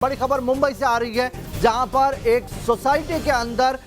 बड़ी खबर मुंबई से आ रही है, जहां पर एक सोसाइटी के अंदर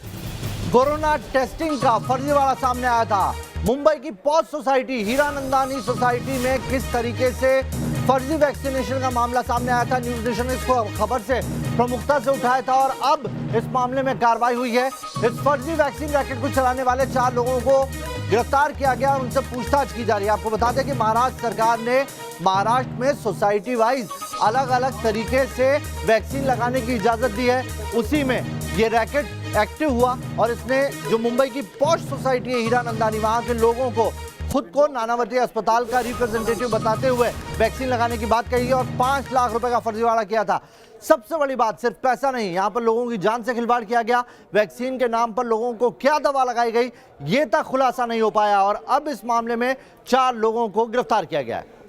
कोरोना टेस्टिंग का फर्जीवाड़ा सामने आया था। मुंबई की पॉश सोसाइटी, हीरानंदानी सोसाइटी में किस तरीके से फर्जी वैक्सीनेशन का मामला सामने आया था। न्यूज नेशन ने इसको खबर से प्रमुखता से उठाया था और अब इस मामले में कार्रवाई हुई है। इस फर्जी वैक्सीन रैकेट को चलाने वाले 4 लोगों को गिरफ्तार किया गया, उनसे पूछताछ की जा रही है। आपको बता दें कि महाराष्ट्र सरकार ने महाराष्ट्र में सोसाइटी वाइज अलग अलग तरीके से वैक्सीन लगाने की इजाजत दी है। उसी में ये रैकेट एक्टिव हुआ और इसने जो मुंबई की पॉश सोसाइटी है हीरानंदानी, वहां के लोगों को खुद को नानावती अस्पताल का रिप्रेजेंटेटिव बताते हुए वैक्सीन लगाने की बात कही और 5 लाख रुपए का फर्जीवाड़ा किया था। सबसे बड़ी बात सिर्फ पैसा नहीं, यहाँ पर लोगों की जान से खिलवाड़ किया गया। वैक्सीन के नाम पर लोगों को क्या दवा लगाई गई, ये तक खुलासा नहीं हो पाया और अब इस मामले में 4 लोगों को गिरफ्तार किया गया है।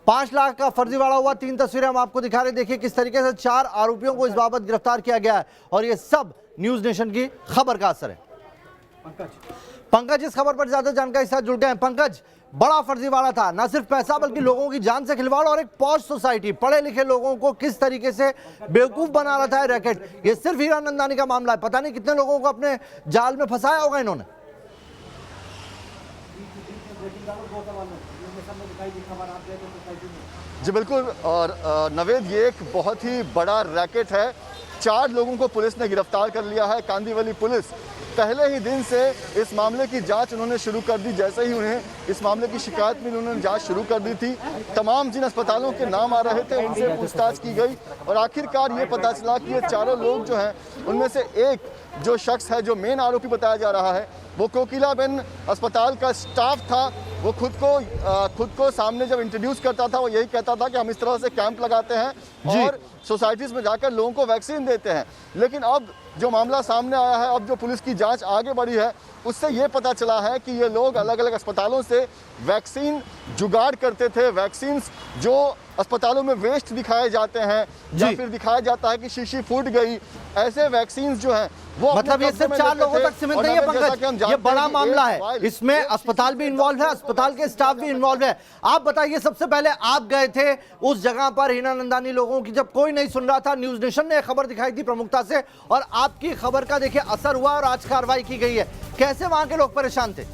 5 लाख का फर्जीवाड़ा हुआ। 3 तस्वीरें हम आपको दिखा रहे, देखिए किस तरीके से 4 आरोपियों को इस बाबत गिरफ्तार किया गया है और ये सब न्यूज नेशन की खबर का असर है। पंकज इस खबर पर ज्यादा जानकारी के साथ जुड़ गए हैं। पंकज, बड़ा फर्जीवाड़ा था, न सिर्फ पैसा बल्कि लोगों की जान से खिलवाड़ और एक पॉश सोसाइटी, पढ़े लिखे लोगों को किस तरीके से बेवकूफ बना रहा था रैकेट। ये सिर्फ हीरानंदानी का मामला है, पता नहीं कितने लोगों को अपने जाल में फंसाया होगा इन्होंने। जी बिल्कुल, और नवेद, ये एक बहुत ही बड़ा रैकेट है। 4 लोगों को पुलिस ने गिरफ्तार कर लिया है। कांदीवली पुलिस पहले ही दिन से इस मामले की जांच उन्होंने शुरू कर दी। जैसे ही उन्हें इस मामले की शिकायत मिली, उन्होंने जांच शुरू कर दी थी। तमाम जिन अस्पतालों के नाम आ रहे थे उनसे पूछताछ की गई और आखिरकार ये पता चला कि ये चारों लोग जो हैं, उनमें से एक जो शख्स है, जो मेन आरोपी बताया जा रहा है, वो कोकिलाबेन अस्पताल का स्टाफ था। वो खुद को सामने जब इंट्रोड्यूस करता था, वो यही कहता था कि हम इस तरह से कैंप लगाते हैं और सोसाइटीज में जाकर लोगों को वैक्सीन देते हैं। लेकिन अब जो मामला सामने आया है, अब जो पुलिस की जांच आगे बढ़ी है, उससे ये पता चला है कि ये लोग अलग अलग अस्पतालों से वैक्सीन जुगाड़ करते थे। वैक्सीन जो अस्पतालों में वेस्ट दिखाए जाते हैं या फिर दिखाया जाता है कि शीशी फूट गई, ऐसे वैक्सीन जो हैं वो मतलब ये सिर्फ 4 लोगों तक सीमित नहीं है पंकज, ये बड़ा मामला है। इसमें अस्पताल भी इन्वॉल्व है, अस्पताल के स्टाफ भी इन्वॉल्व है। आप बताइए, सबसे पहले आप गए थे उस जगह पर हीरानंदानी लोगों की, जब कोई नहीं सुन रहा था, न्यूज नेशन ने खबर दिखाई थी प्रमुखता से और आपकी खबर का देखिए असर हुआ और आज कार्रवाई की गई है। कैसे वहां के लोग परेशान थे?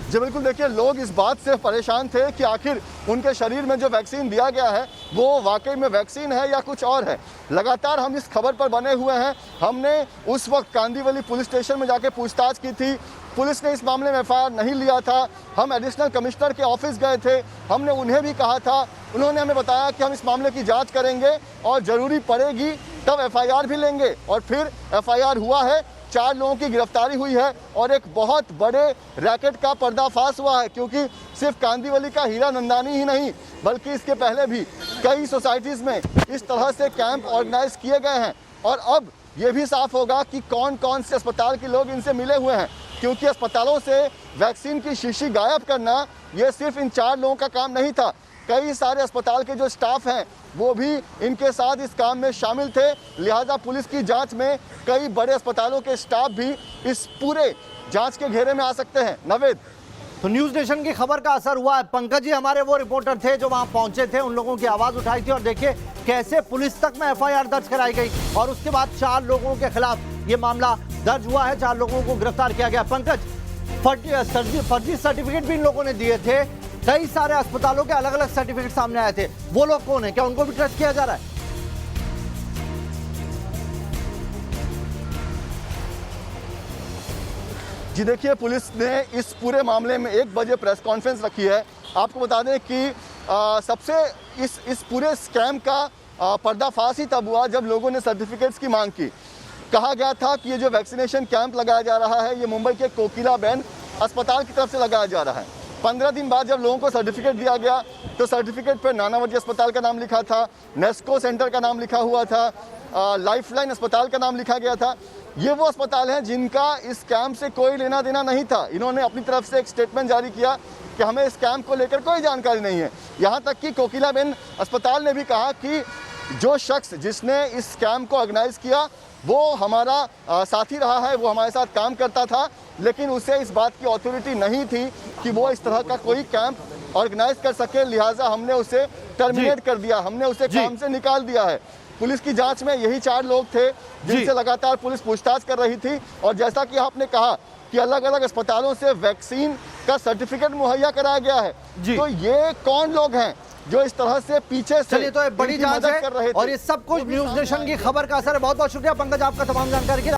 जी बिल्कुल, देखिए, लोग इस बात से परेशान थे कि आखिर उनके शरीर में जो वैक्सीन दिया गया है वो वाकई में वैक्सीन है या कुछ और है। लगातार हम इस खबर पर बने हुए हैं। हमने उस वक्त कांदीवली पुलिस स्टेशन में जाके पूछताछ की थी। पुलिस ने इस मामले में एफआईआर नहीं लिया था। हम एडिशनल कमिश्नर के ऑफिस गए थे, हमने उन्हें भी कहा था, उन्होंने हमें बताया कि हम इस मामले की जाँच करेंगे और ज़रूरी पड़ेगी तब एफआईआर भी लेंगे। और फिर एफआईआर हुआ है, 4 लोगों की गिरफ्तारी हुई है और एक बहुत बड़े रैकेट का पर्दाफाश हुआ है। क्योंकि सिर्फ कांदीवली का हीरानंदानी ही नहीं, बल्कि इसके पहले भी कई सोसाइटीज़ में इस तरह से कैंप ऑर्गेनाइज किए गए हैं। और अब ये भी साफ होगा कि कौन कौन से अस्पताल के लोग इनसे मिले हुए हैं, क्योंकि अस्पतालों से वैक्सीन की शीशी गायब करना ये सिर्फ इन 4 लोगों का काम नहीं था। कई सारे अस्पताल के जो स्टाफ हैं वो भी इनके साथ इस काम में शामिल थे। लिहाजा पुलिस की जांच में कई बड़े अस्पतालों के स्टाफ भी इस पूरे जांच के घेरे में आ सकते हैं। नवेद, तो न्यूज नेशन की खबर का असर हुआ है। पंकज जी हमारे वो रिपोर्टर थे जो वहां पहुंचे थे, उन लोगों की आवाज उठाई थी और देखिए कैसे पुलिस तक में एफआईआर दर्ज कराई गई और उसके बाद 4 लोगों के खिलाफ ये मामला दर्ज हुआ है। 4 लोगों को गिरफ्तार किया गया। पंकज, फर्जी सर्टिफिकेट भी इन लोगों ने दिए थे। कई सारे अस्पतालों के अलग अलग सर्टिफिकेट सामने आए थे। वो लोग कौन है, क्या उनको भी ट्रस्ट किया जा रहा है? जी देखिए, पुलिस ने इस पूरे मामले में 1 बजे प्रेस कॉन्फ्रेंस रखी है। आपको बता दें कि सबसे इस पूरे स्कैम का पर्दाफाश ही तब हुआ जब लोगों ने सर्टिफिकेट्स की मांग की। कहा गया था कि ये जो वैक्सीनेशन कैंप लगाया जा रहा है, ये मुंबई के कोकिलाबेन अस्पताल की तरफ से लगाया जा रहा है। 15 दिन बाद जब लोगों को सर्टिफिकेट दिया गया तो सर्टिफिकेट पर नानावती अस्पताल का नाम लिखा था, नेस्को सेंटर का नाम लिखा हुआ था, लाइफलाइन अस्पताल का नाम लिखा गया था। ये वो अस्पताल हैं जिनका इस कैंप से कोई लेना देना नहीं था। इन्होंने अपनी तरफ से एक स्टेटमेंट जारी किया कि हमें इस कैंप को लेकर कोई जानकारी नहीं है। यहाँ तक कि कोकिलाबेन अस्पताल ने भी कहा कि जो शख्स जिसने इस कैंप को ऑर्गेनाइज किया वो हमारा साथी रहा है, वो हमारे साथ काम करता था, लेकिन उसे इस बात की अथॉरिटी नहीं थी कि वो इस तरह का कोई कैंप ऑर्गेनाइज कर सके, लिहाजा हमने उसे टर्मिनेट कर दिया, हमने उसे जी। काम से निकाल दिया है। पुलिस की जांच में यही 4 लोग थे जिनसे लगातार पुलिस पूछताछ कर रही थी। और जैसा कि आपने कहा कि अलग अलग अस्पतालों से वैक्सीन का सर्टिफिकेट मुहैया कराया गया है, जी। तो ये कौन लोग हैं जो इस तरह से पीछे से चलिए, तो एक बड़ी इनकी जांच मदद है कर रहे थे? और ये सब कुछ न्यूज नेशन की खबर का असर है। बहुत बहुत शुक्रिया पंकज आपका तमाम जानकारी के लिए।